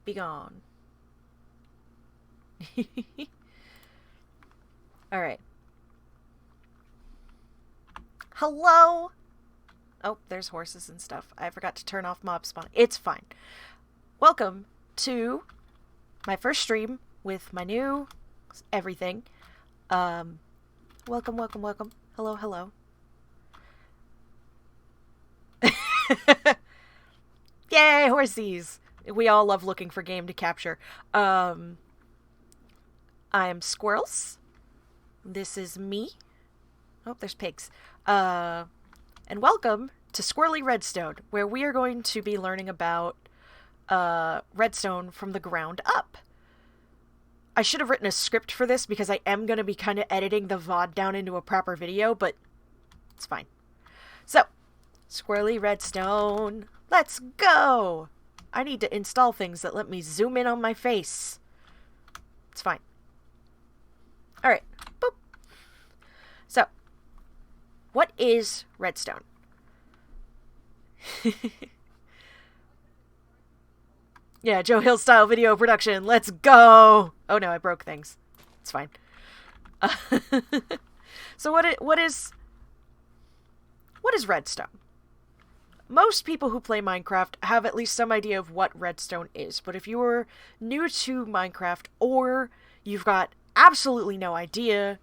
Be gone. Alright. Hello? Oh, there's horses and stuff. I forgot to turn off mob spawn. It's fine. Welcome to my first stream with my new everything. Welcome, welcome, welcome. Hello, hello. Yay, horsies! We all love looking for game to capture. I'm Squirrels. This is me. Oh, there's pigs. And welcome to Squirrely Redstone, where we are going to be learning about redstone from the ground up. I should have written a script for this because I am going to be kind of editing the VOD down into a proper video, but it's fine. So, Squirrely Redstone, let's go! I need to install things that let me zoom in on my face. It's fine. Alright, boop. So, what is redstone? Yeah, Joe Hill style video production. Let's go! Oh no, I broke things. It's fine. So what is redstone? Most people who play Minecraft have at least some idea of what redstone is, but if you're new to Minecraft or you've got absolutely no idea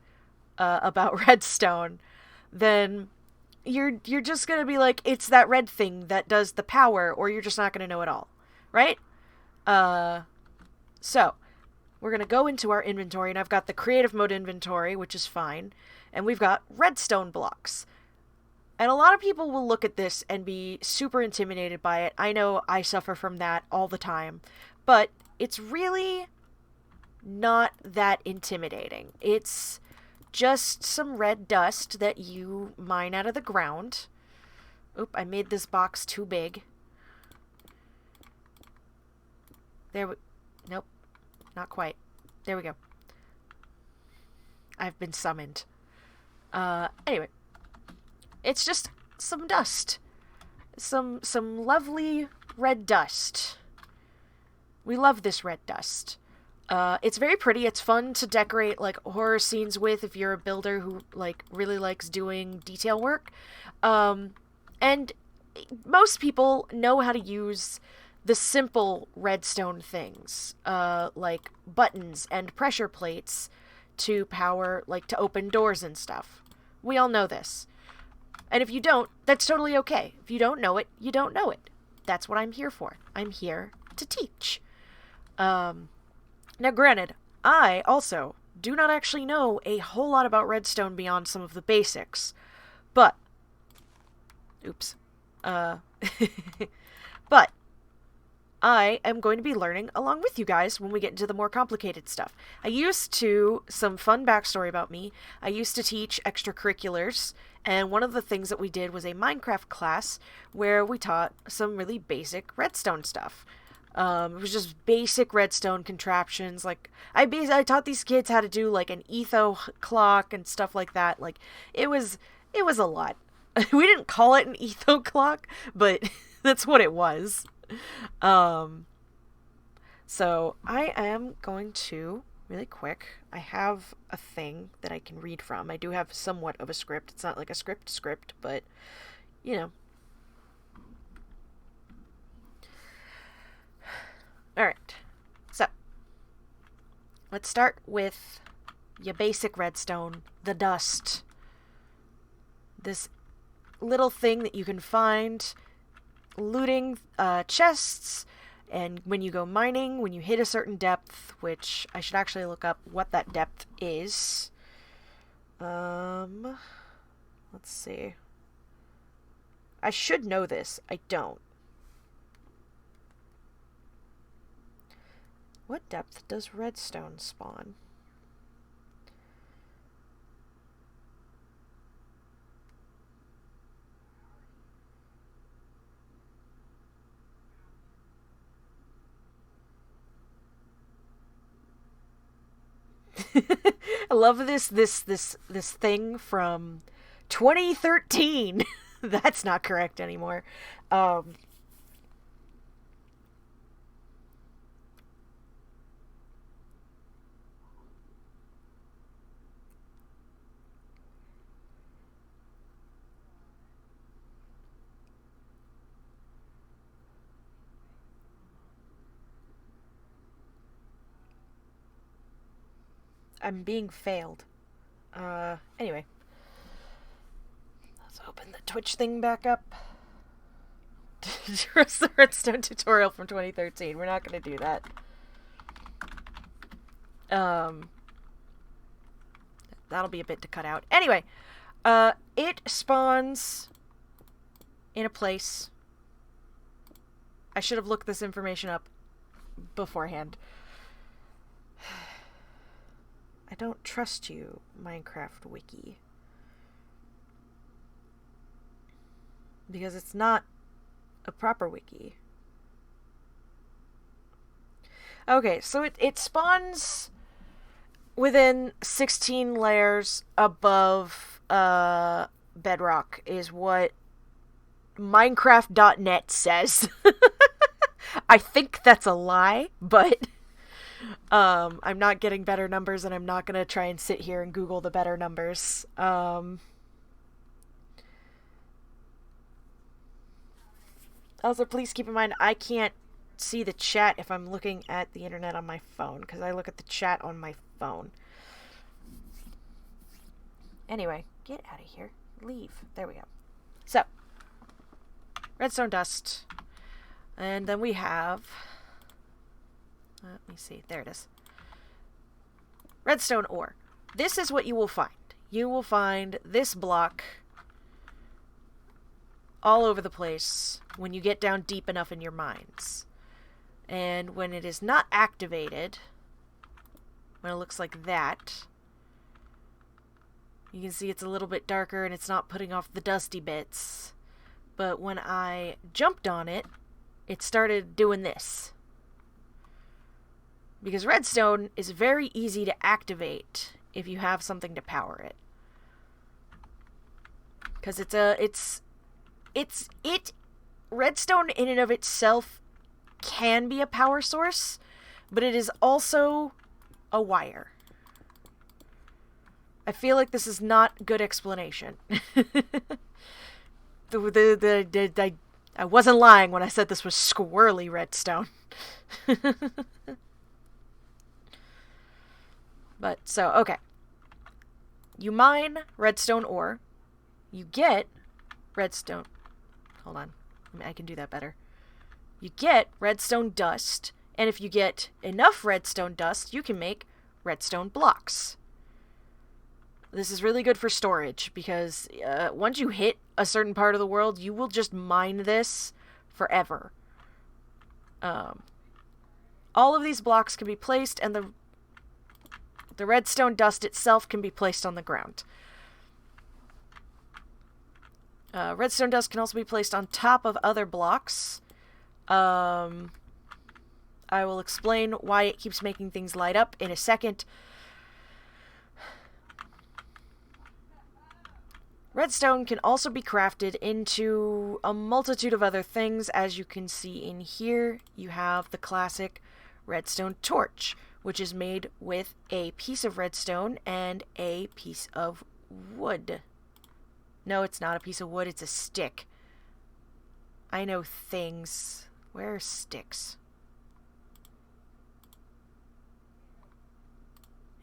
about redstone, then you're just gonna be like, it's that red thing that does the power, or you're just not gonna know it all, right? So we're gonna go into our inventory, and I've got the creative mode inventory, which is fine, and we've got redstone blocks. And a lot of people will look at this and be super intimidated by it. I know I suffer from that all the time, but it's really not that intimidating. It's just some red dust that you mine out of the ground. Oop, I made this box too big. Nope, not quite. There we go. I've been summoned. Anyway. It's just some dust. Some lovely red dust. We love this red dust. It's very pretty. It's fun to decorate, like, horror scenes with if you're a builder who, like, really likes doing detail work. And most people know how to use the simple redstone things, like buttons and pressure plates to power, like, to open doors and stuff. We all know this. And if you don't, that's totally okay. If you don't know it, you don't know it. That's what I'm here for. I'm here to teach. Now, granted, I also do not actually know a whole lot about redstone beyond some of the basics. But, oops. But, I am going to be learning along with you guys when we get into the more complicated stuff. Some fun backstory about me, I used to teach extracurriculars, and one of the things that we did was a Minecraft class where we taught some really basic redstone stuff. It was just basic redstone contraptions. Like, I taught these kids how to do, like, an etho clock and stuff like that. Like, it was a lot. We didn't call it an etho clock, but that's what it was. So I am going to, really quick, I have a thing that I can read from. I do have somewhat of a script. It's not like a script, but, you know. Alright, so, let's start with your basic redstone, the dust. This little thing that you can find looting chests, and when you go mining, when you hit a certain depth, which I should actually look up what that depth is. Let's see. I should know this. I don't. What depth does redstone spawn? I love this thing from 2013. That's not correct anymore. I'm being failed. Anyway. Let's open the Twitch thing back up. Just the redstone tutorial from 2013. We're not gonna do that. That'll be a bit to cut out. Anyway, it spawns in a place. I should have looked this information up beforehand. I don't trust you, Minecraft Wiki. Because it's not a proper wiki. Okay, so it spawns within 16 layers above bedrock is what Minecraft.net says. I think that's a lie, but I'm not getting better numbers, and I'm not going to try and sit here and Google the better numbers. Also, please keep in mind, I can't see the chat if I'm looking at the internet on my phone, because I look at the chat on my phone. Anyway, get out of here. Leave. There we go. So, redstone dust. And then we have... let me see. There it is. Redstone ore. This is what you will find. You will find this block all over the place when you get down deep enough in your mines. And when it is not activated, when it looks like that, you can see it's a little bit darker and it's not putting off the dusty bits. But when I jumped on it, it started doing this. Because redstone is very easy to activate if you have something to power it. Because redstone in and of itself can be a power source, but it is also a wire. I feel like this is not good explanation. I wasn't lying when I said this was squirrely redstone. But, so, okay. You mine redstone ore. You get redstone. Hold on. I can do that better. You get redstone dust. And if you get enough redstone dust, you can make redstone blocks. This is really good for storage because once you hit a certain part of the world, you will just mine this forever. All of these blocks can be placed, and the redstone dust itself can be placed on the ground. Redstone dust can also be placed on top of other blocks. I will explain why it keeps making things light up in a second. Redstone can also be crafted into a multitude of other things. As you can see in here, you have the classic redstone torch, which is made with a piece of redstone and a piece of wood. No, it's not a piece of wood, it's a stick. I know things. Where are sticks?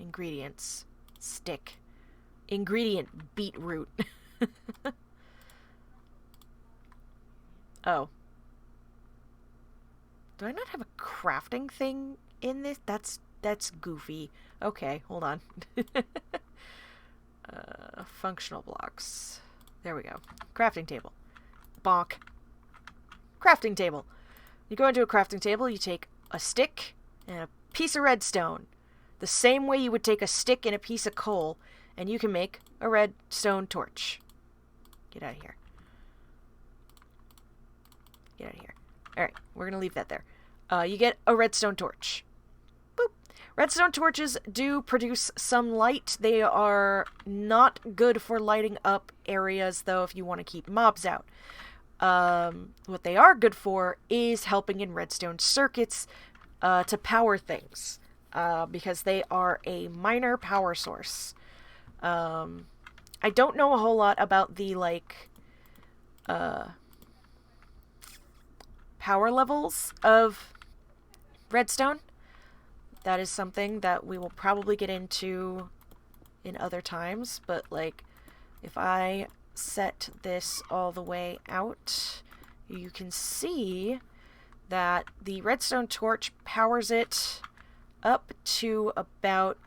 Ingredients. Stick. Ingredient, beetroot. Oh. Do I not have a crafting thing in this? That's goofy. Okay, hold on. Functional blocks. There we go. Crafting table. Bonk. Crafting table. You go into a crafting table, you take a stick and a piece of redstone. The same way you would take a stick and a piece of coal, and you can make a redstone torch. Get out of here. Get out of here. Alright, we're going to leave that there. You get a redstone torch. Boop. Redstone torches do produce some light. They are not good for lighting up areas, though, if you want to keep mobs out. What they are good for is helping in redstone circuits to power things, because they are a minor power source. I don't know a whole lot about the, power levels of redstone. That is something that we will probably get into in other times, but like if I set this all the way out, you can see that the redstone torch powers it up to about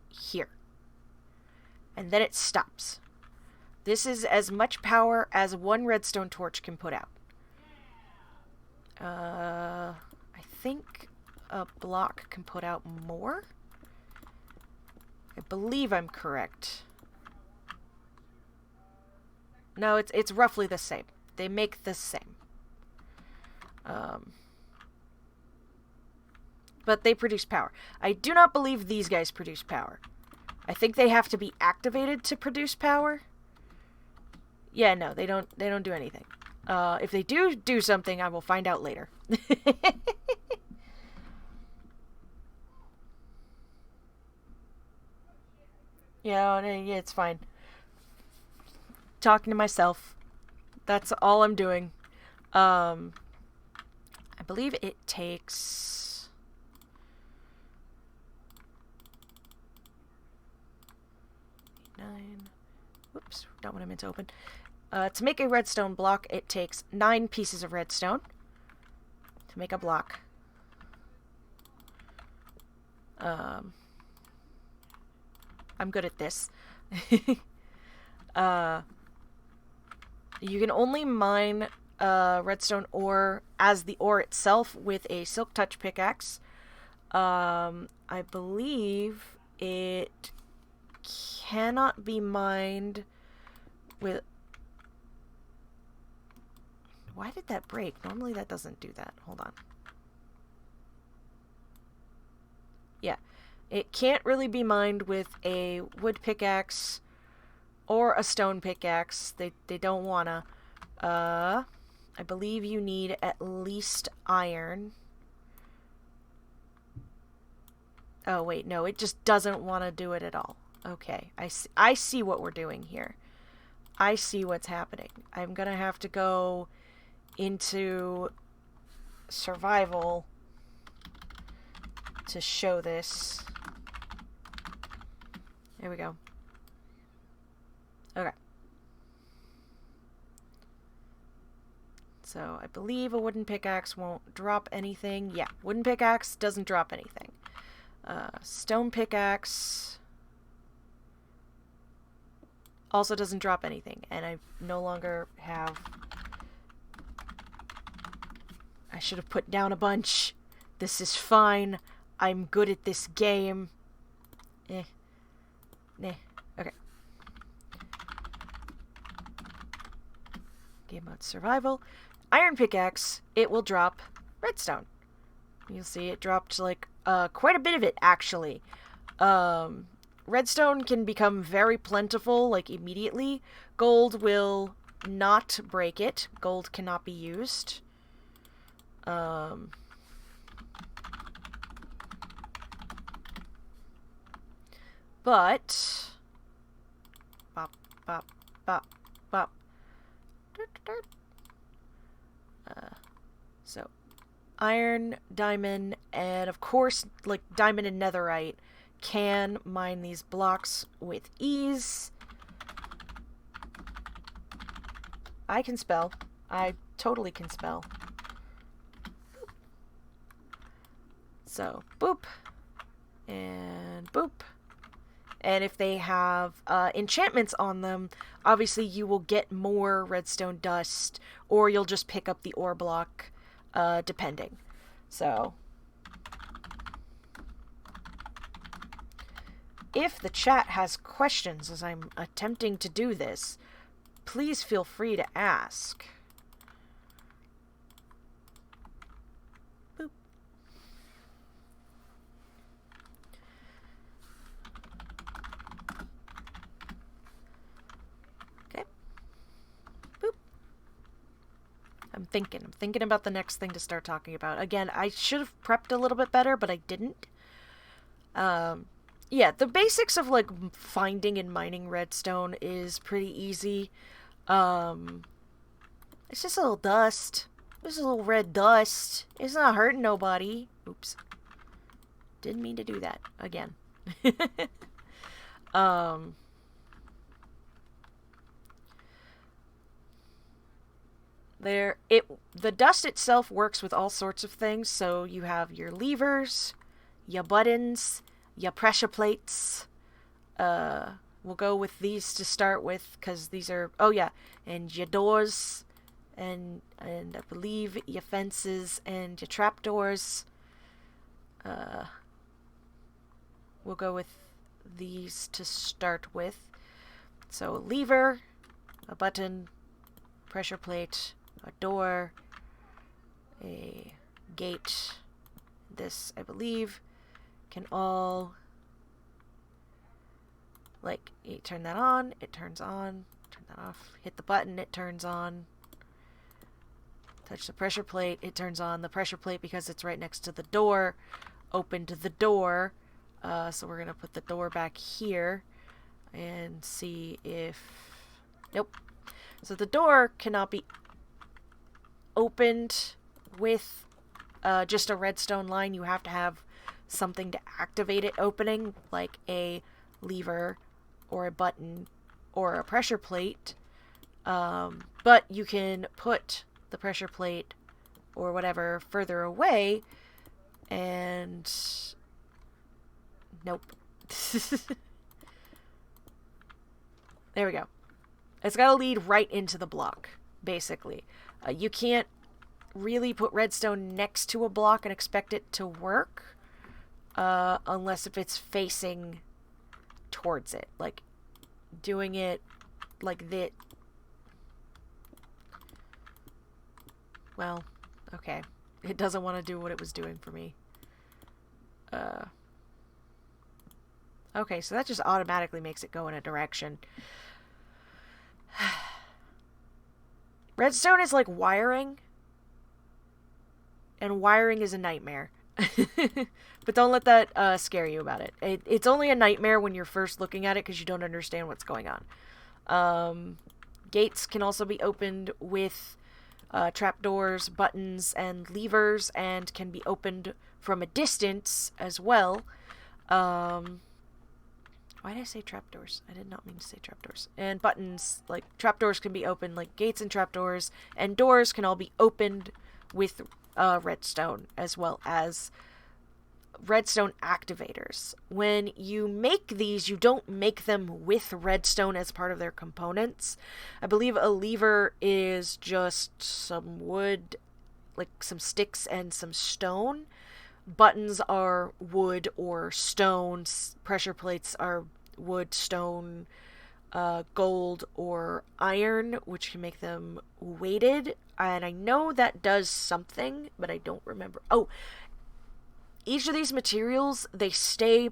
here. And then it stops. This is as much power as one redstone torch can put out. I think a block can put out more. I believe I'm correct. No, it's roughly the same. They make the same. But they produce power. I do not believe these guys produce power. I think they have to be activated to produce power. Yeah, no, they don't do anything. If they do something, I will find out later. Yeah, it's fine. Talking to myself. That's all I'm doing. I believe it takes... Nine. Whoops, not what I meant to open. To make a redstone block, it takes 9 pieces of redstone to make a block. I'm good at this. You can only mine redstone ore as the ore itself with a silk touch pickaxe. I believe it cannot be mined with... Why did that break? Normally that doesn't do that. Hold on. Yeah. It can't really be mined with a wood pickaxe or a stone pickaxe. They don't wanna. I believe you need at least iron. Oh, wait, no, it just doesn't want to do it at all. Okay, I see what we're doing here. I see what's happening. I'm gonna have to go into survival to show this. There we go. Okay. So I believe a wooden pickaxe won't drop anything. Yeah, wooden pickaxe doesn't drop anything. Stone pickaxe also doesn't drop anything, and I no longer have... I should have put down a bunch. This is fine. I'm good at this game. Okay. Game mode survival. Iron pickaxe, it will drop redstone. You'll see it dropped like quite a bit of it actually. Redstone can become very plentiful like immediately. Gold will not break it. Gold cannot be used. But bop bop bop bop. So iron, diamond, and of course, like diamond and netherite can mine these blocks with ease. I can spell. I totally can spell. So, boop. And boop. And if they have enchantments on them, obviously you will get more redstone dust, or you'll just pick up the ore block, depending. So, if the chat has questions as I'm attempting to do this, please feel free to ask. Boop. Okay. Boop. I'm thinking about the next thing to start talking about. Again, I should have prepped a little bit better, but I didn't. Yeah, the basics of, like, finding and mining redstone is pretty easy. It's just a little dust. Just a little red dust. It's not hurting nobody. Oops. Didn't mean to do that again. The dust itself works with all sorts of things. So you have your levers, your buttons, your pressure plates. We'll go with these to start with because these are, oh yeah, and your doors, and I believe your fences and your trapdoors. We'll go with these to start with. So a lever, a button, pressure plate, a door, a gate. This, I believe, can all, like, you turn that on, it turns on, turn that off, hit the button, it turns on, touch the pressure plate, it turns on. The pressure plate, because it's right next to the door, opened the door, so we're going to put the door back here and see if, nope. So the door cannot be opened with just a redstone line. You have to have something to activate it opening, like a lever or a button or a pressure plate. But you can put the pressure plate or whatever further away, and nope. There we go. It's got to lead right into the block, basically. You can't really put redstone next to a block and expect it to work, unless if it's facing towards it. Like, doing it like that. Well, okay. It doesn't want to do what it was doing for me. Okay, so that just automatically makes it go in a direction. Redstone is like wiring, and wiring is a nightmare. But don't let that scare you about it. It's only a nightmare when you're first looking at it because you don't understand what's going on. Gates can also be opened with trapdoors, buttons, and levers, and can be opened from a distance as well. Why did I say trapdoors? I did not mean to say trapdoors. And buttons, like trapdoors can be opened, like gates and trapdoors, and doors can all be opened with redstone, as well as redstone activators. When you make these, you don't make them with redstone as part of their components. I believe a lever is just some wood, like some sticks and some stone. Buttons are wood or stone. Pressure plates are wood, stone, gold, or iron, which can make them weighted. And I know that does something, but I don't remember. Oh, each of these materials, they stay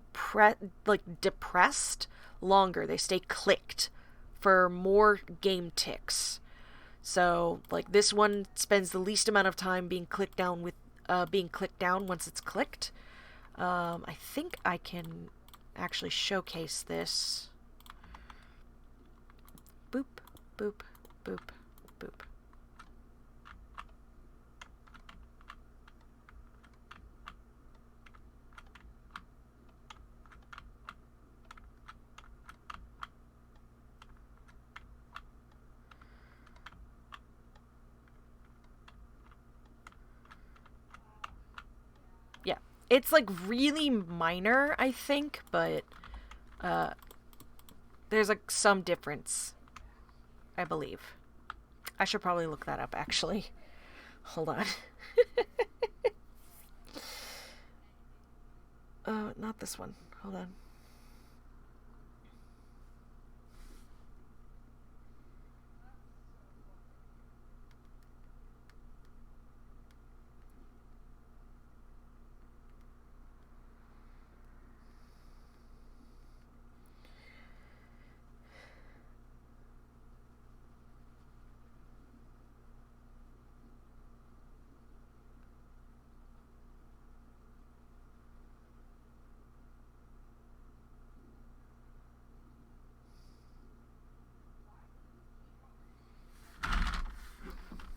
depressed longer. They stay clicked for more game ticks. So, like, this one spends the least amount of time being clicked down with being clicked down once it's clicked. I think I can actually showcase this. Boop, boop, boop, boop. Yeah, it's like really minor, I think, but there's like some difference, I believe. I should probably look that up, actually. Hold on. Not this one. Hold on.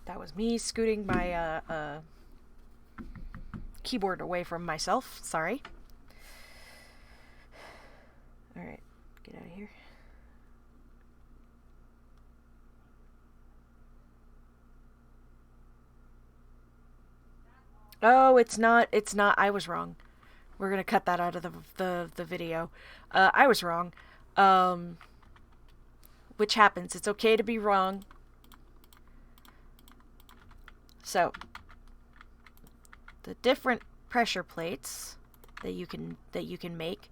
That was me scooting my keyboard away from myself. Sorry. Oh, it's not. It's not. I was wrong. We're gonna cut that out of the video. I was wrong. Um, which happens. It's okay to be wrong. So, the different pressure plates that you can make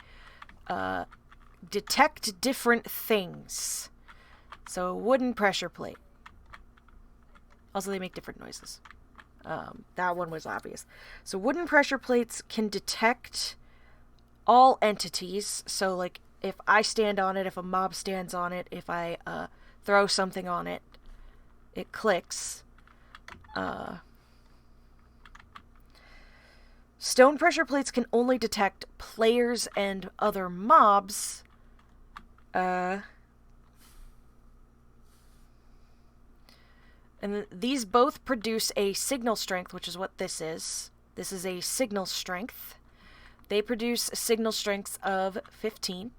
detect different things. So, a wooden pressure plate. Also, they make different noises. That one was obvious. So wooden pressure plates can detect all entities. So like if I stand on it, if a mob stands on it, if I throw something on it, it clicks. Stone pressure plates can only detect players and other mobs. And these both produce a signal strength, which is what this is. This is a signal strength. They produce signal strengths of 15.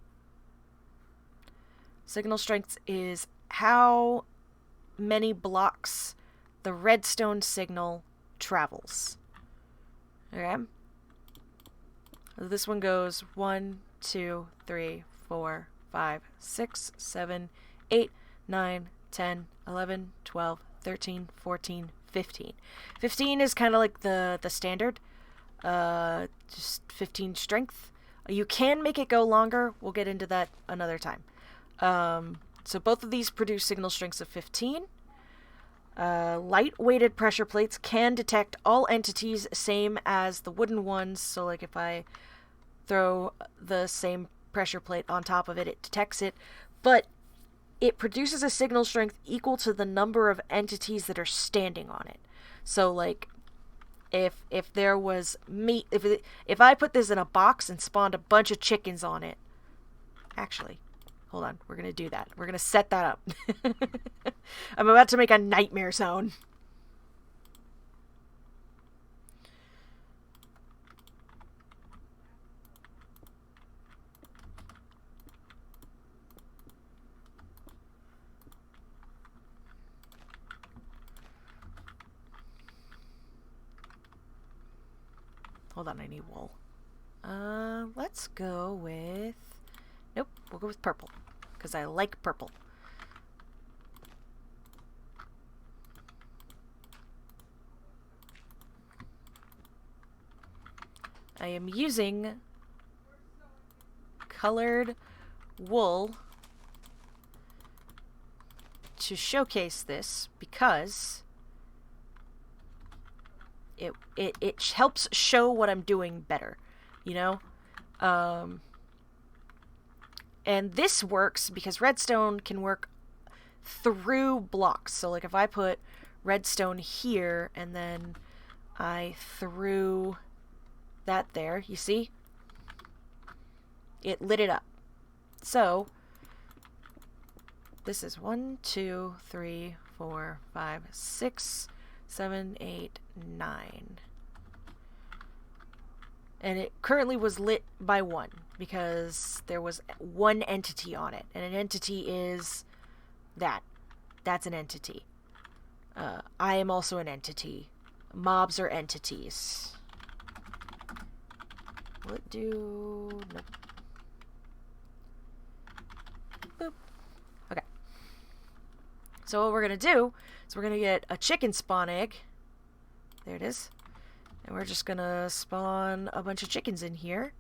Signal strength is how many blocks the redstone signal travels. Okay? This one goes 1, 2, 3, 4, 5, 6, 7, 8, 9, 10, 11, 12, 13, 14, 15. 15 is kind of like the standard. Just 15 strength. You can make it go longer. We'll get into that another time. So both of these produce signal strengths of 15. Light-weighted pressure plates can detect all entities, same as the wooden ones. So like if I throw the same pressure plate on top of it, it detects it. But it produces a signal strength equal to the number of entities that are standing on it. So like if there was meat, if I put this in a box and spawned a bunch of chickens on it, actually, hold on, we're gonna do that. We're gonna set that up. I'm about to make a nightmare zone. Hold on, I need wool. Let's go with... Nope, we'll go with purple. Because I like purple. I am using colored wool to showcase this because it helps show what I'm doing better, you know? And this works because redstone can work through blocks. So like if I put redstone here and then I threw that there, you see? It lit it up. So this is 1, 2, 3, 4, 5, 6, 7, 8, 9. And it currently was lit by 1 because there was one entity on it. And an entity is that. That's an entity. I am also an entity. Mobs are entities. Will it do... Nope. Boop. Okay. So what we're going to do is we're going to get a chicken spawn egg. There it is. And we're just going to spawn a bunch of chickens in here.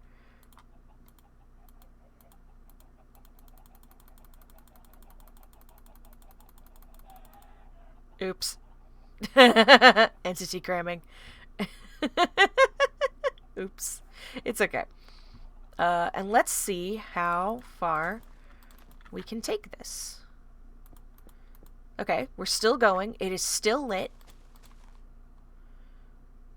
Oops. Entity cramming. Oops. It's okay. And let's see how far we can take this. Okay, we're still going. It is still lit.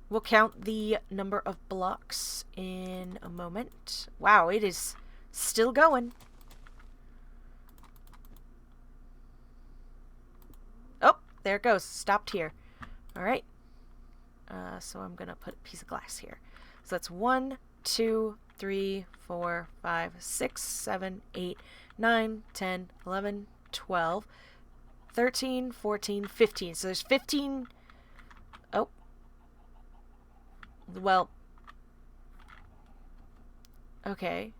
We'll count the number of blocks in a moment. Wow, it is still going. Oh, there it goes. Stopped here. All right. So I'm going to put a piece of glass here. So that's 1, 2, 3, 4, 5, 6, 7, 8, 9, 10, 11, 12, 13, 14, 15. So there's 15... Oh. Well, okay.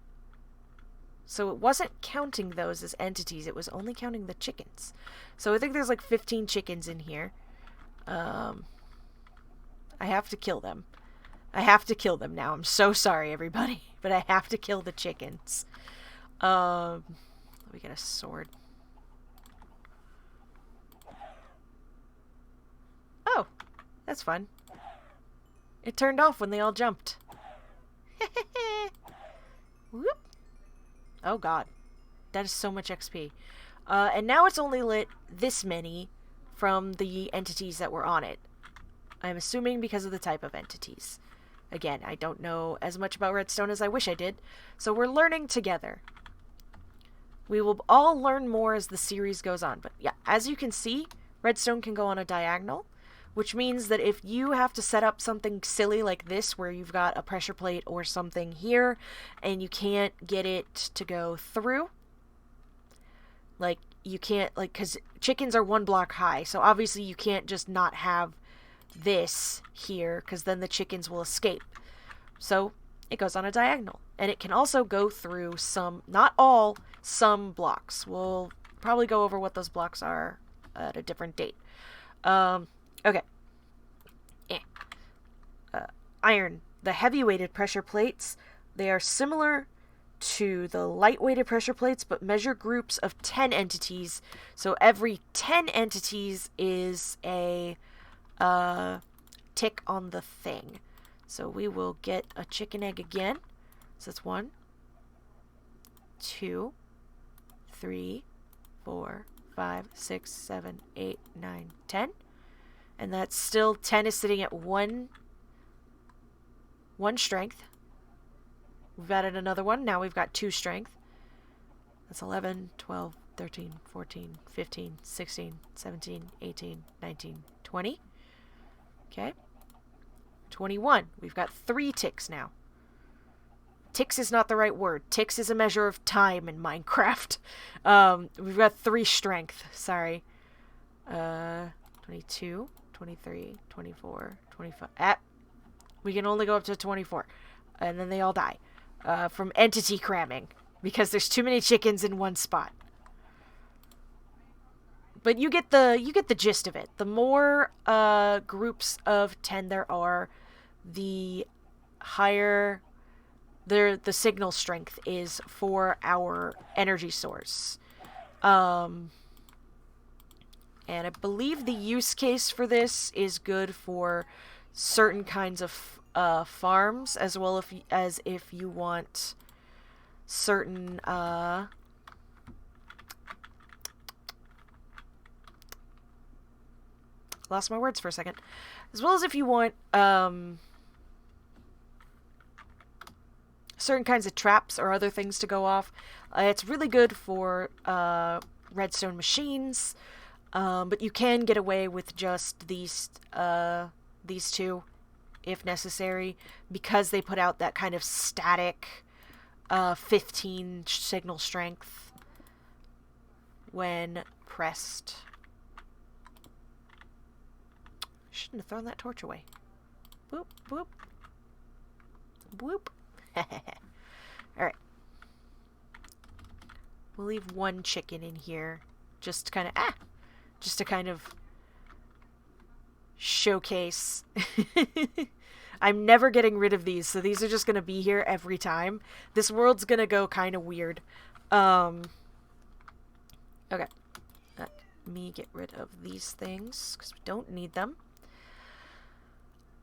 So it wasn't counting those as entities, it was only counting the chickens. So I think there's like 15 chickens in here. I have to kill them. I have to kill them now. I'm so sorry, everybody, but I have to kill the chickens. Let me get a sword. Oh, that's fun. It turned off when they all jumped. Whoop. Oh god. That is so much XP. And now it's only lit this many from the entities that were on it. I'm assuming because of the type of entities. Again, I don't know as much about redstone as I wish I did, so we're learning together. We will all learn more as the series goes on, but yeah, as you can see, redstone can go on a diagonal, which means that if you have to set up something silly like this, where you've got a pressure plate or something here, and you can't get it to go through, like, you can't, like, because chickens are 1 block high, so obviously you can't just not have this here, because then the chickens will escape. So it goes on a diagonal, and it can also go through some, not all, some blocks. We'll probably go over what those blocks are at a different date. Okay. Iron. The heavy-weighted pressure plates, they are similar to the light-weighted pressure plates, but measure groups of 10 entities. So every 10 entities is a tick on the thing. So we will get a chicken egg again. So that's 1, 2, 3, 4, 5, 6, 7, 8, 9, 10. And that's still 10 is sitting at 1 strength. We've added another one. Now we've got 2 strength. That's 11, 12, 13, 14, 15, 16, 17, 18, 19, 20. Okay. 21. We've got 3 ticks now. Ticks is not the right word. Ticks is a measure of time in Minecraft. We've got 3 strength. Sorry. 22, 23, 24, 25. We can only go up to 24. And then they all die. From entity cramming. Because there's too many chickens in one spot. But you get the gist of it. The more groups of 10 there are, the higher the signal strength is for our energy source. And I believe the use case for this is good for certain kinds of farms, as well as if you want certain lost my words for a second. As well as if you want certain kinds of traps or other things to go off. It's really good for redstone machines, but you can get away with just these 2 if necessary, because they put out that kind of static 15 signal strength when pressed. Shouldn't have thrown that torch away. Boop, boop. Boop. Alright. We'll leave 1 chicken in here. Just to kind of showcase. I'm never getting rid of these, so these are just gonna be here every time. This world's gonna go kind of weird. Okay. Let me get rid of these things, because we don't need them.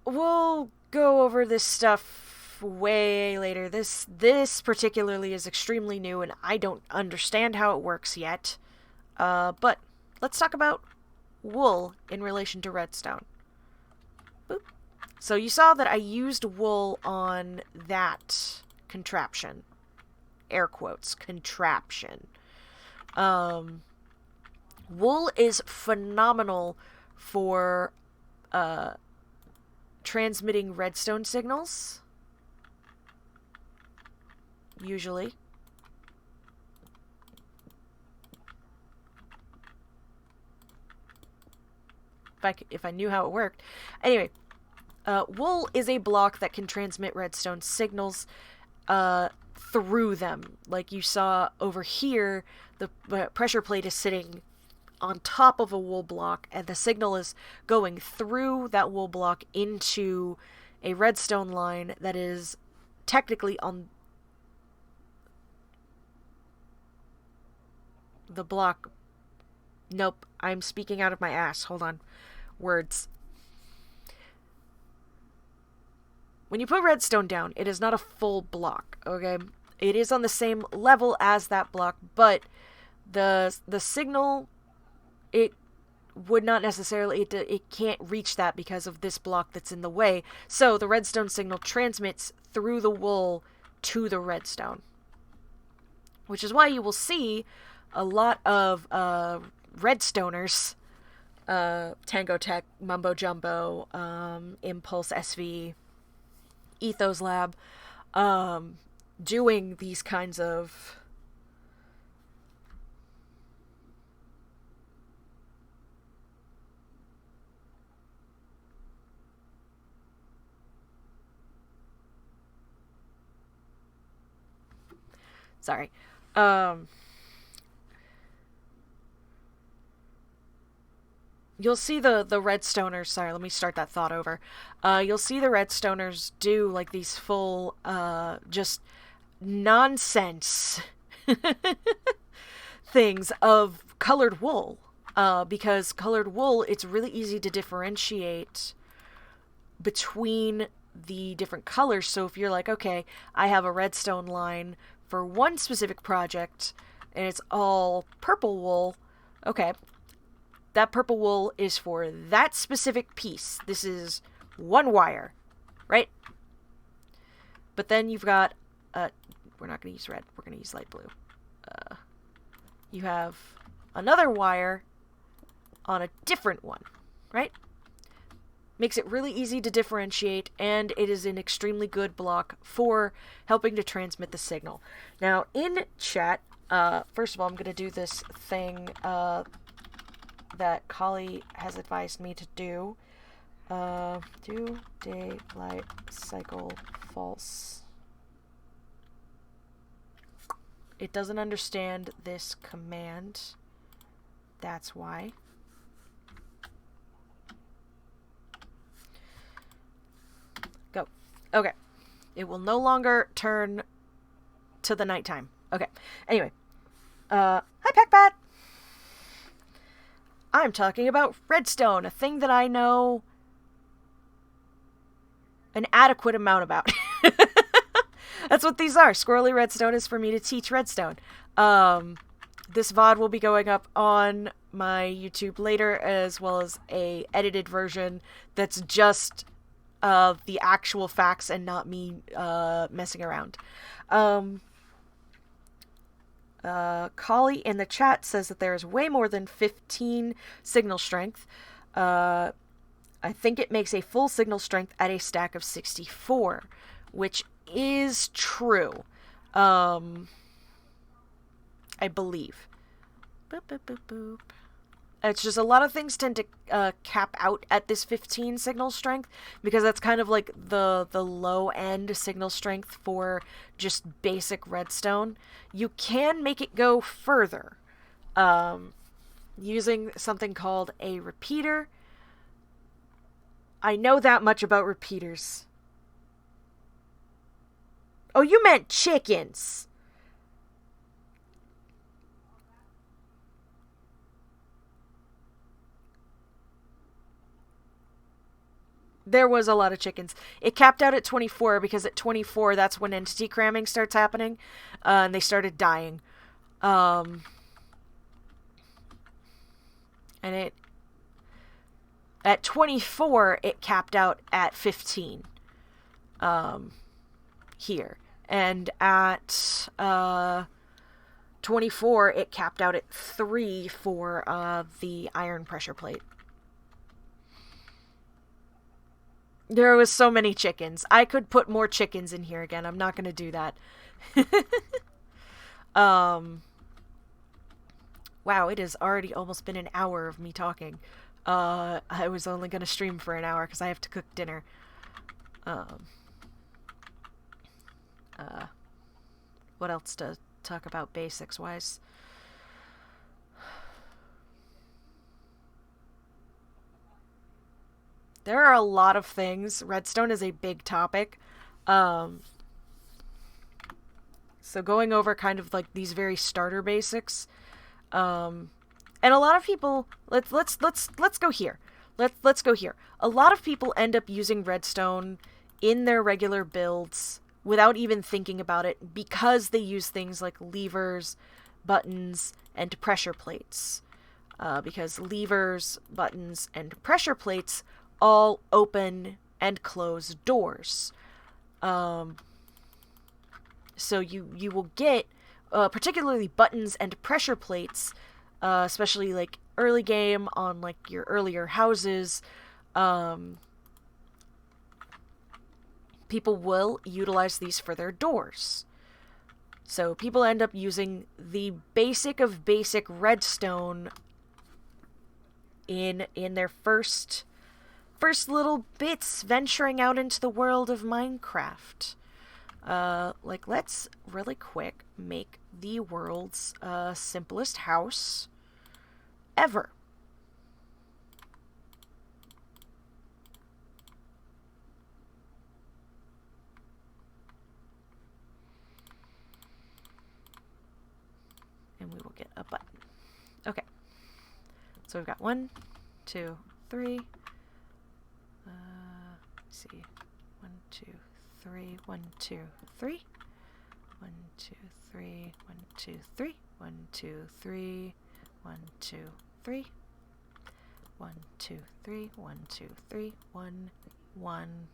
We'll go over this stuff way later. This particularly is extremely new, and I don't understand how it works yet. But let's talk about wool in relation to redstone. Boop. So you saw that I used wool on that contraption. Air quotes, contraption. Wool is phenomenal for transmitting redstone signals. Usually. If I knew how it worked. Anyway, wool is a block that can transmit redstone signals through them. Like you saw over here, the pressure plate is sitting on top of a wool block, and the signal is going through that wool block into a redstone line that is technically on the block. Nope, I'm speaking out of my ass. Hold on. Words. When you put redstone down, it is not a full block, okay? It is on the same level as that block, but the signal, it would not necessarily, it can't reach that because of this block that's in the way. So the redstone signal transmits through the wool to the redstone, which is why you will see a lot of redstoners, Tango Tech, Mumbo Jumbo, Impulse SV, Ethos Lab, doing these kinds of sorry. You'll see the redstoners, sorry, let me start that thought over. You'll see the redstoners do like these full, just nonsense things of colored wool. Because colored wool, it's really easy to differentiate between the different colors. So if you're like, okay, I have a redstone line for one specific project, and it's all purple wool, okay, that purple wool is for that specific piece. This is one wire, right? But then you've got, we're not going to use red, we're going to use light blue. You have another wire on a different one, right? Makes it really easy to differentiate, and it is an extremely good block for helping to transmit the signal. Now, in chat, first of all, I'm going to do this thing, that Kali has advised me to do. Do daylight cycle false. It doesn't understand this command. That's why. Go. Okay. It will no longer turn to the nighttime. Okay. Anyway. Hi, Packbat! I'm talking about redstone, a thing that I know an adequate amount about. That's what these are. Squirrely Redstone is for me to teach redstone. This VOD will be going up on my YouTube later, as well as a edited version that's just the actual facts and not me messing around. Kali in the chat says that there is way more than 15 signal strength. I think it makes a full signal strength at a stack of 64, which is true. I believe. Boop, boop, boop, boop. It's just a lot of things tend to cap out at this 15 signal strength, because that's kind of like the low end signal strength for just basic redstone. You can make it go further using something called a repeater. I know that much about repeaters. Oh, you meant chickens. There was a lot of chickens. It capped out at 24 because at 24, that's when entity cramming starts happening, and they started dying. And at 24, it capped out at 15. Here. And at 24, it capped out at 3 for the iron pressure plate. There was so many chickens. I could put more chickens in here again. I'm not going to do that. Wow, it has already almost been an hour of me talking. I was only going to stream for an hour because I have to cook dinner. Um, what else to talk about basics-wise? There are a lot of things. Redstone is a big topic. So going over kind of like these very starter basics. And a lot of people let's go here. Let's go here. A lot of people end up using redstone in their regular builds without even thinking about it because they use things like levers, buttons, and pressure plates. Because levers, buttons, and pressure plates all open and close doors. So you will get, particularly buttons and pressure plates, especially like early game on like your earlier houses, people will utilize these for their doors. So people end up using the basic of basic redstone in their first little bits venturing out into the world of Minecraft. Like, let's really quick make the world's simplest house ever. And we will get a button. Okay. So we've got 1, 2, 3. Let's see. 1, 2, 3. 1, 2, 3. 1, 2, 3. 1, 2, 3. 1, 2, 3. 1, 2, 3. 1, 2, 3. 1, 2, 3. 1, 1.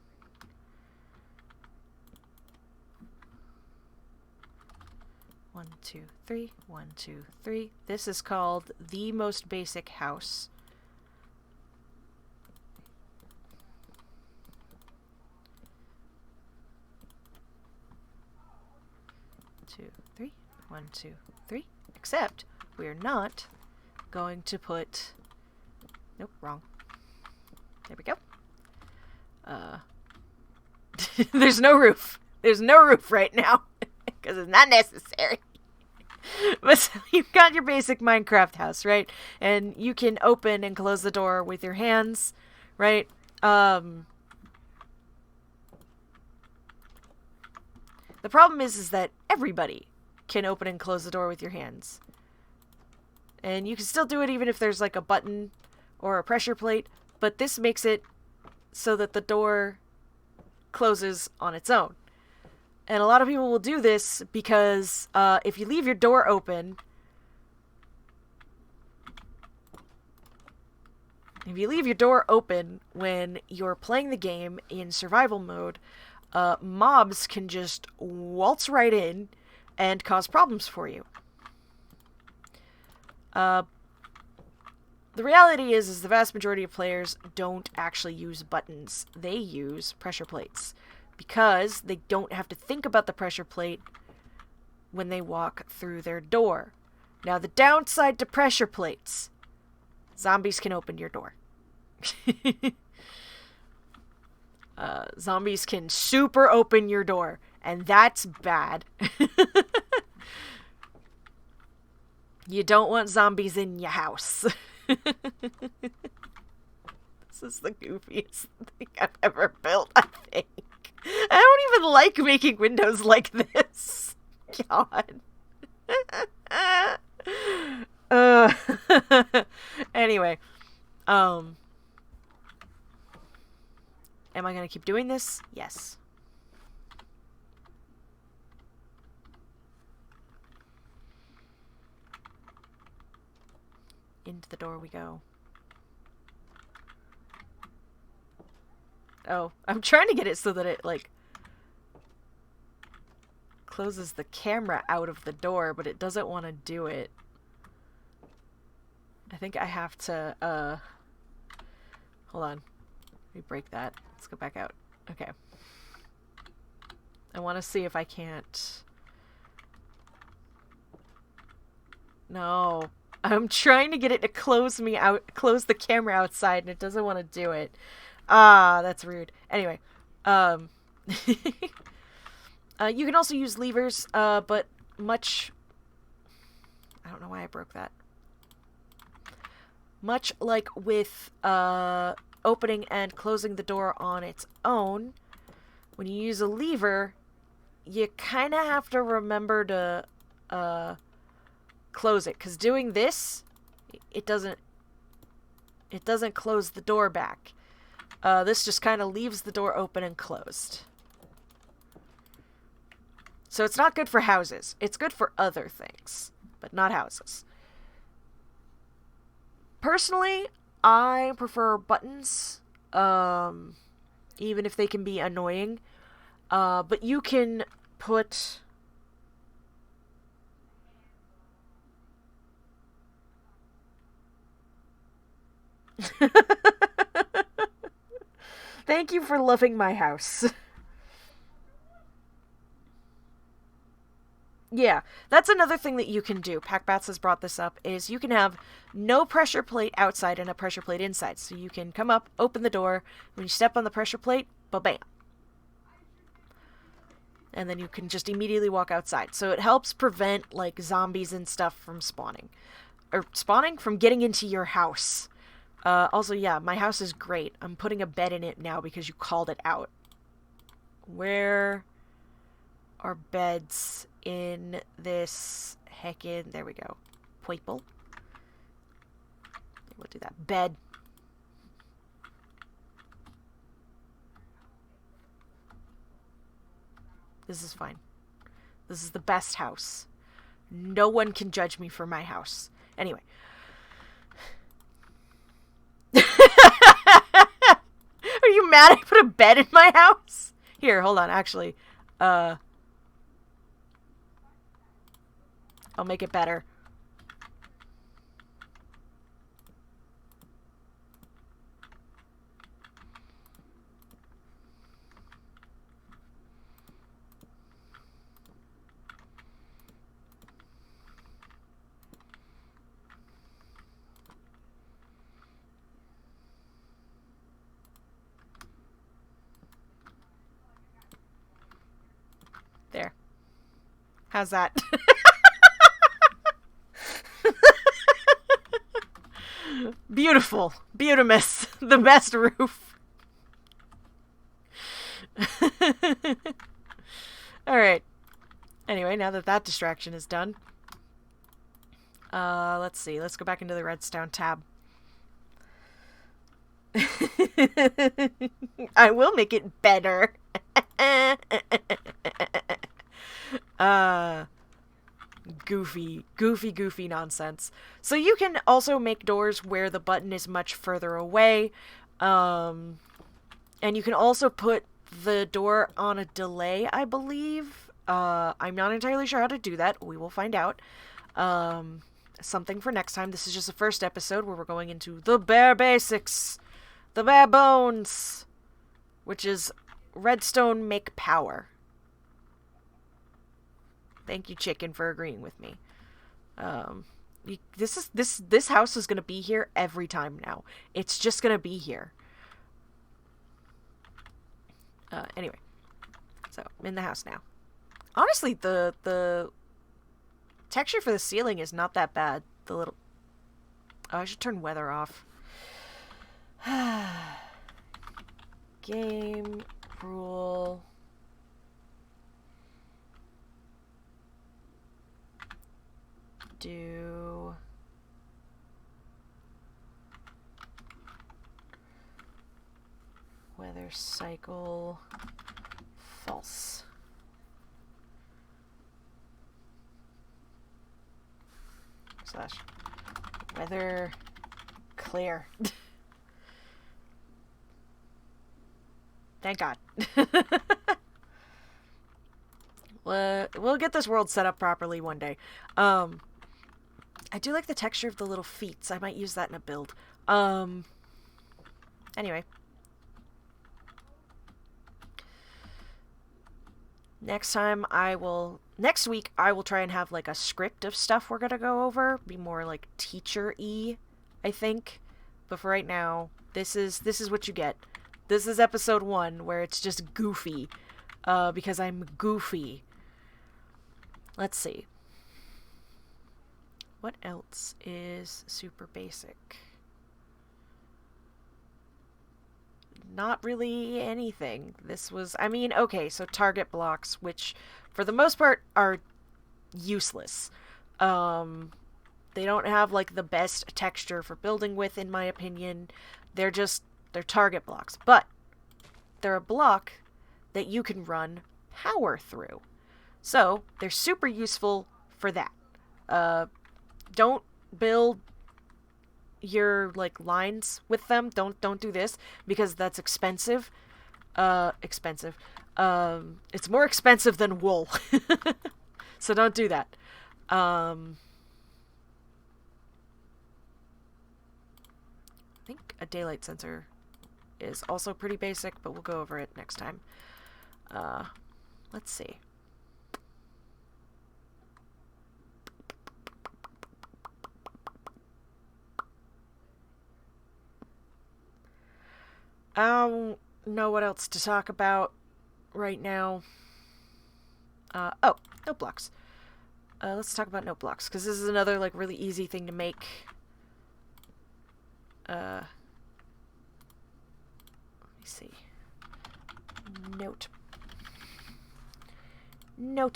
1, 2, 3. 1, 2, 3. This is called the most basic house. Two, 3. 1, 2, 3. Except we're not going to put. Nope, wrong. There we go. There's no roof. There's no roof right now because it's not necessary. But so you've got your basic Minecraft house, right? And you can open and close the door with your hands, right? The problem is that everybody can open and close the door with your hands. And you can still do it even if there's like a button or a pressure plate, but this makes it so that the door closes on its own. And a lot of people will do this because if you leave your door open, when you're playing the game in survival mode, mobs can just waltz right in and cause problems for you. The reality is the vast majority of players don't actually use buttons. They use pressure plates because they don't have to think about the pressure plate when they walk through their door. Now, the downside to pressure plates, zombies can open your door. Zombies can super open your door, and that's bad. You don't want zombies in your house. This is the goofiest thing I've ever built, I think. I don't even like making windows like this. God. Anyway. Am I gonna keep doing this? Yes. Into the door we go. Oh, I'm trying to get it so that it, like, closes the camera out of the door, but it doesn't want to do it. I think I have to, hold on. Let me break that. Let's go back out. Okay. I want to see if I can't... No. I'm trying to get it to close me out, close the camera outside, and it doesn't want to do it. Ah, that's rude. Anyway, Um, you can also use levers, but much... I don't know why I broke that. Much like with opening and closing the door on its own, when you use a lever, you kind of have to remember to close it, because doing this, it doesn't close the door back. This just kind of leaves the door open and closed. So it's not good for houses. It's good for other things, but not houses. Personally, I prefer buttons, even if they can be annoying. But you can put... Thank you for loving my house. Yeah, that's another thing that you can do. Packbats has brought this up, is you can have no pressure plate outside and a pressure plate inside. So you can come up, open the door, when you step on the pressure plate, ba-bam. And then you can just immediately walk outside. So it helps prevent, like, zombies and stuff from spawning. Or spawning? From getting into your house. Also, yeah, my house is great. I'm putting a bed in it now because you called it out. Where are beds in this heckin'... There we go. Purple. We'll do that. Bed. This is fine. This is the best house. No one can judge me for my house. Anyway. Are you mad I put a bed in my house? Here, hold on, actually. I'll make it better. There. How's that? Beautiful. Beautimus. The best roof. Alright. Anyway, now that that distraction is done. Let's see. Let's go back into the redstone tab. I will make it better. Goofy nonsense. So you can also make doors where the button is much further away. And you can also put the door on a delay, I believe. I'm not entirely sure how to do that. We will find out. Something for next time. This is just the first episode where we're going into the bare basics. The bare bones. Which is redstone make power. Thank you, chicken, for agreeing with me. This house is gonna be here every time now. It's just gonna be here. Anyway, so I'm in the house now. Honestly, the texture for the ceiling is not that bad. The little... Oh, I should turn weather off. Game rule. Do weather cycle false. Slash weather clear. Thank God. We'll get this world set up properly one day. I do like the texture of the little feet, so I might use that in a build. Anyway. Next week, I will try and have, like, a script of stuff we're gonna go over. Be more, like, teacher-y, I think. But for right now, this is what you get. This is episode 1, where it's just goofy. Because I'm goofy. Let's see. What else is super basic? Not really anything. This was, I mean, okay, so target blocks, which for the most part are useless. They don't have like the best texture for building with, in my opinion. They're target blocks, but they're a block that you can run power through. So they're super useful for that. Don't build your like lines with them. Don't do this because that's expensive. It's more expensive than wool. So don't do that. I think a daylight sensor is also pretty basic, but we'll go over it next time. Let's see. I don't know what else to talk about right now. Oh, note blocks. Let's talk about note blocks, because this is another, like, really easy thing to make. Let me see. Note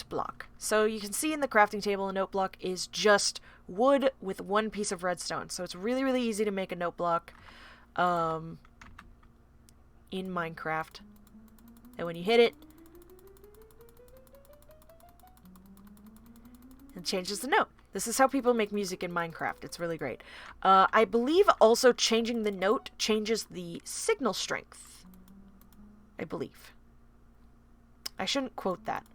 block. So you can see in the crafting table, a note block is just wood with one piece of redstone. So it's really, really easy to make a note block in Minecraft. And when you hit it, it changes the note. This is how people make music in Minecraft. It's really great. I believe also changing the note changes the signal strength. I believe. I shouldn't quote that.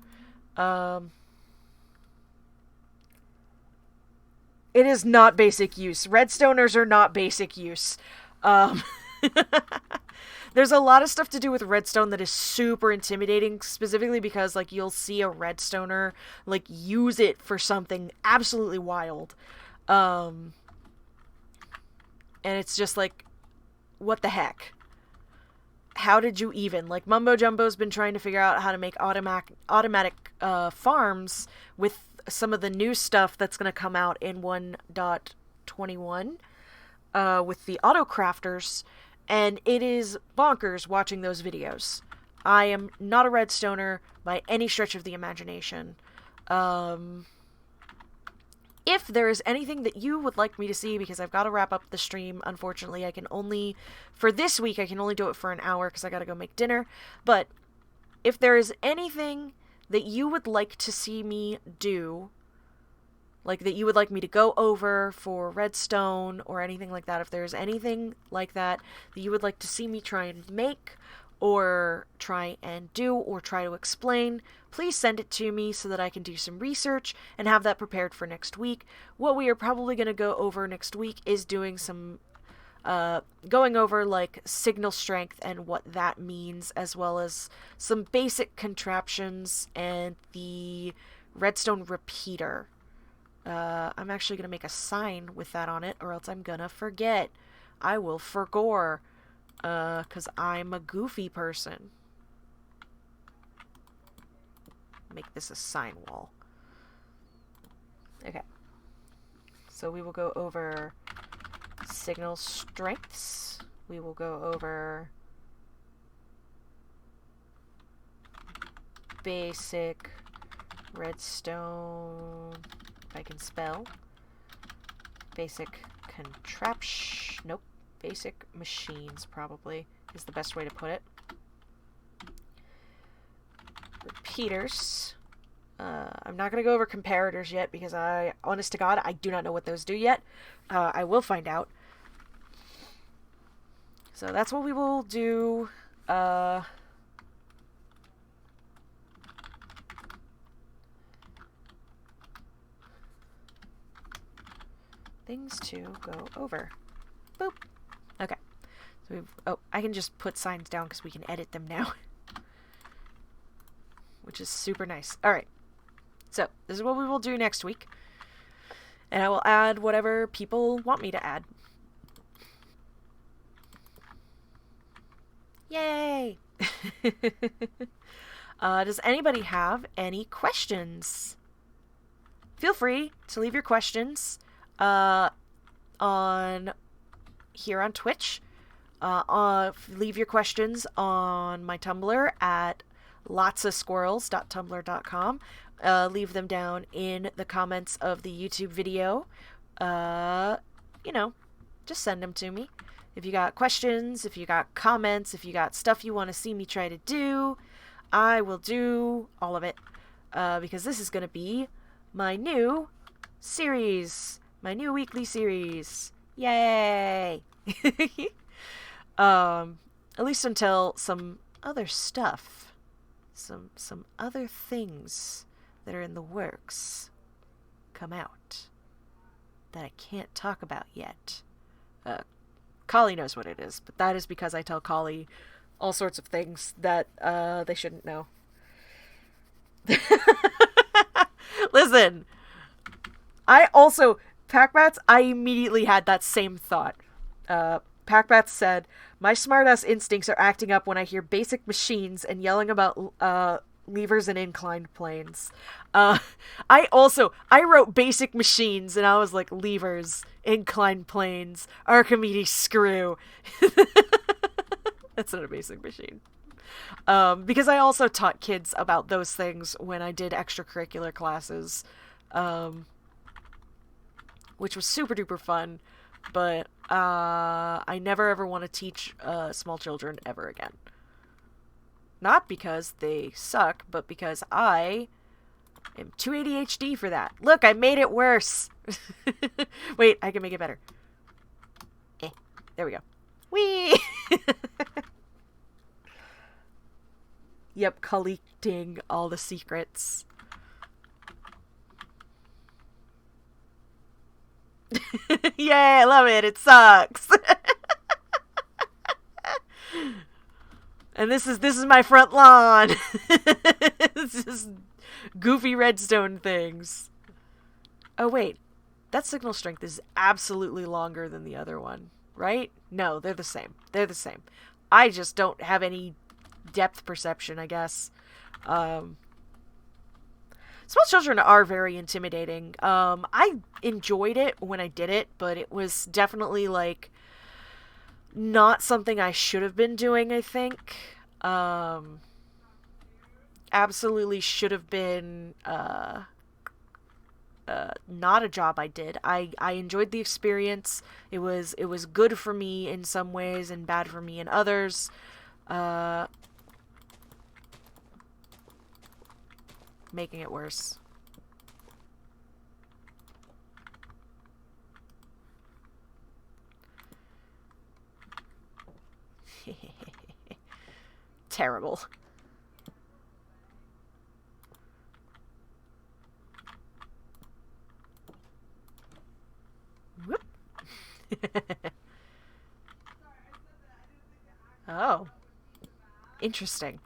It is not basic use. Redstoners are not basic use. There's a lot of stuff to do with redstone that is super intimidating, specifically because, like, you'll see a redstoner, like, use it for something absolutely wild. And it's just like, what the heck? How did you even? Like, Mumbo Jumbo's been trying to figure out how to make automatic farms with some of the new stuff that's going to come out in 1.21 with the auto crafters. And it is bonkers watching those videos. I am not a redstoner by any stretch of the imagination. If there is anything that you would like me to see, because I've got to wrap up the stream, unfortunately, for this week, I can only do it for an hour because I got to go make dinner. But if there is anything that you would like to see me do, like that you would like me to go over for redstone or anything like that, if there's anything like that that you would like to see me try and make or try and do or try to explain, please send it to me so that I can do some research and have that prepared for next week. What we are probably going to go over next week is doing some going over like signal strength and what that means, as well as some basic contraptions and the redstone repeater. I'm actually going to make a sign with that on it, or else I'm going to forget. I will forgore, because I'm a goofy person. Make this a sign wall. Okay. So we will go over signal strengths. We will go over basic redstone, if I can spell. Basic contraption. Nope. Basic machines, probably, is the best way to put it. Repeaters. I'm not going to go over comparators yet, because honest to God, I do not know what those do yet. I will find out. So that's what we will do. Things to go over. Boop. Okay. So I can just put signs down because we can edit them now. Which is super nice. Alright. So, this is what we will do next week. And I will add whatever people want me to add. Yay! Does anybody have any questions? Feel free to leave your questions on here on Twitch. Leave your questions on my Tumblr at lotsaSquirrels.tumblr.com. Leave them down in the comments of the YouTube video. Just send them to me. If you got questions, if you got comments, if you got stuff you want to see me try to do, I will do all of it. Because this is going to be my new series. My new weekly series. Yay! At least until some other stuff. Some other things that are in the works come out that I can't talk about yet. Collie knows what it is, but that is because I tell Collie all sorts of things that they shouldn't know. Listen, Packbats, I immediately had that same thought. Packbats said, my smartass instincts are acting up when I hear basic machines and yelling about levers and inclined planes. I wrote basic machines and I was like, levers, inclined planes, Archimedes screw. That's not a basic machine. Because I also taught kids about those things when I did extracurricular classes, which was super duper fun, but I never ever want to teach small children ever again. Not because they suck, but because I am too ADHD for that. Look, I made it worse. Wait, I can make it better. There we go. Whee! Yep, collecting all the secrets. Yay, I love it. It sucks. And this is my front lawn. This is goofy redstone things. Oh wait, that signal strength is absolutely longer than the other one, right? No, they're the same. They're the same. I just don't have any depth perception, I guess. Small children are very intimidating. I enjoyed it when I did it, but it was definitely like not something I should have been doing, I think. Absolutely should have been not a job I did. I enjoyed the experience. It was good for me in some ways and bad for me in others. Making it worse. Terrible. Whoop. Oh. Interesting.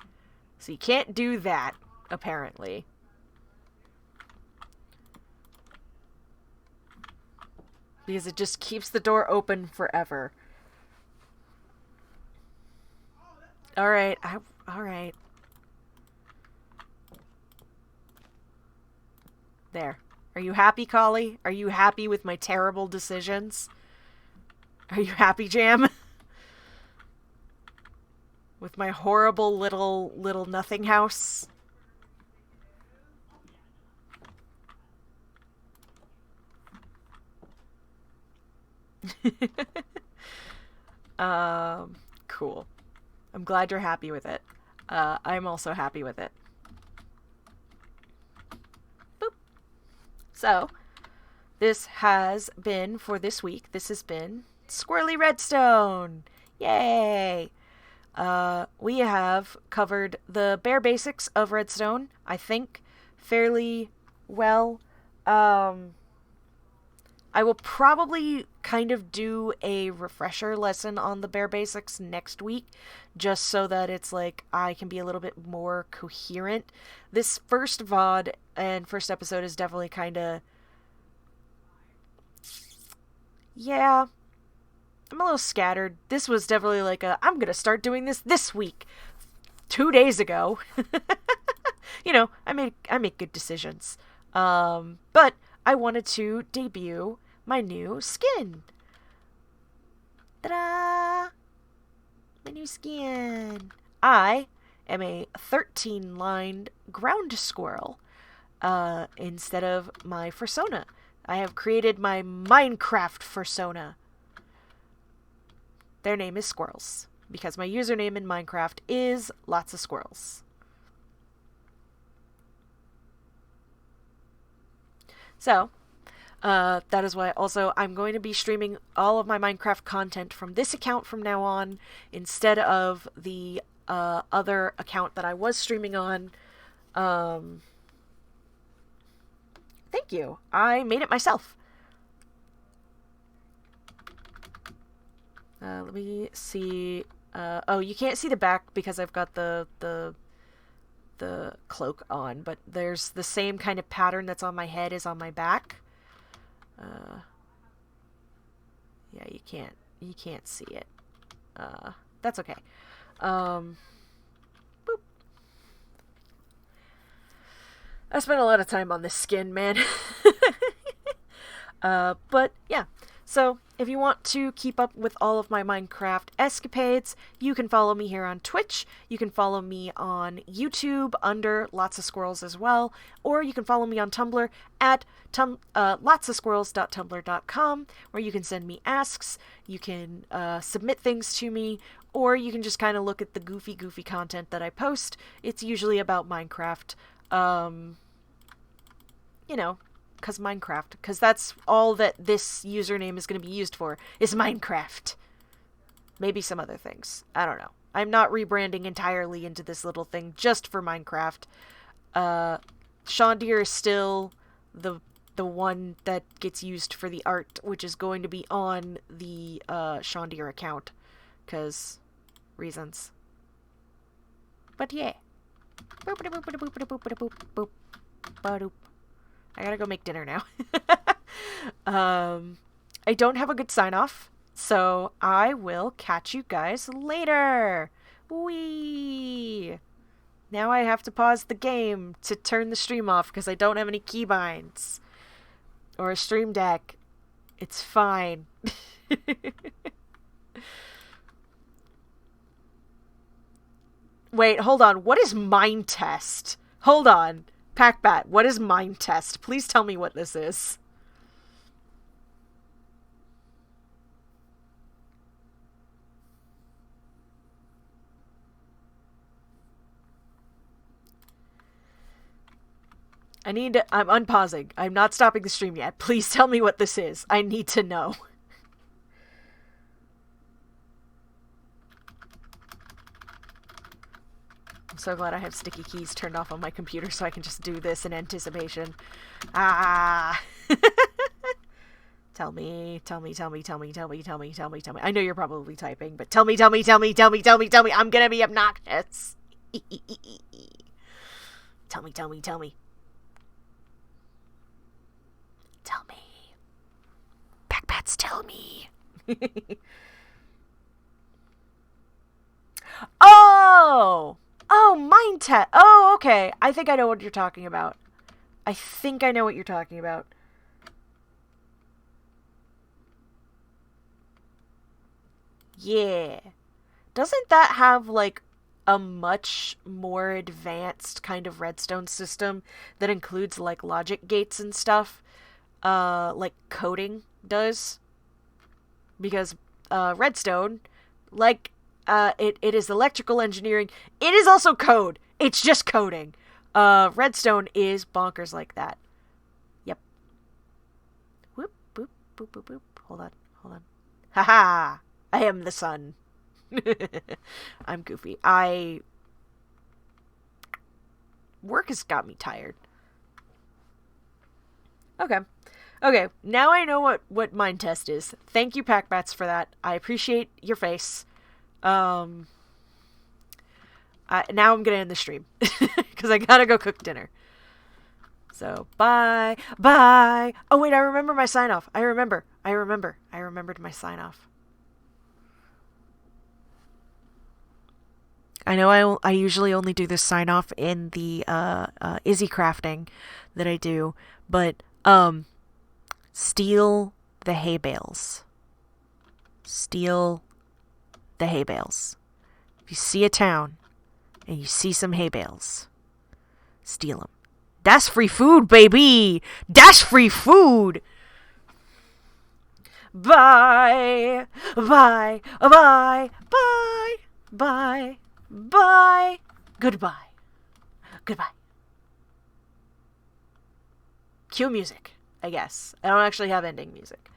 So you can't do that, apparently. Because it just keeps the door open forever. Alright, alright. There. Are you happy, Collie? Are you happy with my terrible decisions? Are you happy, Jam? With my horrible little nothing house? Cool. I'm glad you're happy with it. I'm also happy with it. Boop. So, this has been, for this week, this has been Squirrely Redstone! Yay! We have covered the bare basics of Redstone, I think, fairly well. I will probably kind of do a refresher lesson on the bare basics next week, just so that it's like I can be a little bit more coherent. This first VOD and first episode is definitely kind of... yeah. I'm a little scattered. This was definitely like I'm gonna start doing this week. 2 days ago. You know, I make good decisions. But I wanted to debut my new skin. Ta-da! My new skin. I am a 13-lined ground squirrel instead of my fursona. I have created my Minecraft fursona. Their name is Squirrels, because my username in Minecraft is lotsaSquirrels. So, that is why also I'm going to be streaming all of my Minecraft content from this account from now on, instead of the other account that I was streaming on. Thank you. I made it myself. Let me see. Oh, you can't see the back because I've got the cloak on, but there's the same kind of pattern that's on my head as on my back. Yeah, you can't see it. That's okay. Boop. I spent a lot of time on this skin, man. But yeah. So, if you want to keep up with all of my Minecraft escapades, you can follow me here on Twitch, you can follow me on YouTube under lotsaSquirrels as well, or you can follow me on Tumblr at lotsaSquirrels.tumblr.com, where you can send me asks, you can submit things to me, or you can just kind of look at the goofy content that I post. It's usually about Minecraft, you know, because that's all that this username is going to be used for, is Minecraft. Maybe some other things. I don't know. I'm not rebranding entirely into this little thing just for Minecraft. Shondir is still the one that gets used for the art, which is going to be on the Shondir account, because reasons. But yeah. I gotta go make dinner now. I don't have a good sign-off, so I will catch you guys later. Whee! Now I have to pause the game to turn the stream off because I don't have any keybinds. Or a stream deck. It's fine. Wait, hold on. What is mind test? Hold on. Packbat, what is mind test? Please tell me what this is. I'm unpausing. I'm not stopping the stream yet. Please tell me what this is. I need to know. I'm so glad I have sticky keys turned off on my computer so I can just do this in anticipation. Ah! Tell me. I know you're probably typing, but tell me. I'm gonna be obnoxious. Tell me. Tell me. Backpats, tell me. Oh! Oh, mind test. Oh, okay. I think I know what you're talking about. Yeah. Doesn't that have, like, a much more advanced kind of redstone system that includes, like, logic gates and stuff? Like coding does? Because, redstone, like, it is electrical engineering. It is also code. It's just coding. Redstone is bonkers like that. Yep. Whoop, boop, boop, boop, boop. Hold on. Haha! I am the sun. I'm goofy. Work has got me tired. Okay, now I know what mind test is. Thank you, Packbats, for that. I appreciate your face. Now I'm gonna end the stream because I gotta go cook dinner. So bye. Oh wait, I remember my sign off. I remembered my sign off. I know I usually only do this sign off in the Izzy crafting that I do, but steal the hay bales. Steal the hay bales. If you see a town and you see some hay bales, steal them. That's free food, baby! That's free food! Bye! Bye! Bye! Bye! Bye! Bye! Goodbye. Goodbye. Cue music, I guess. I don't actually have ending music.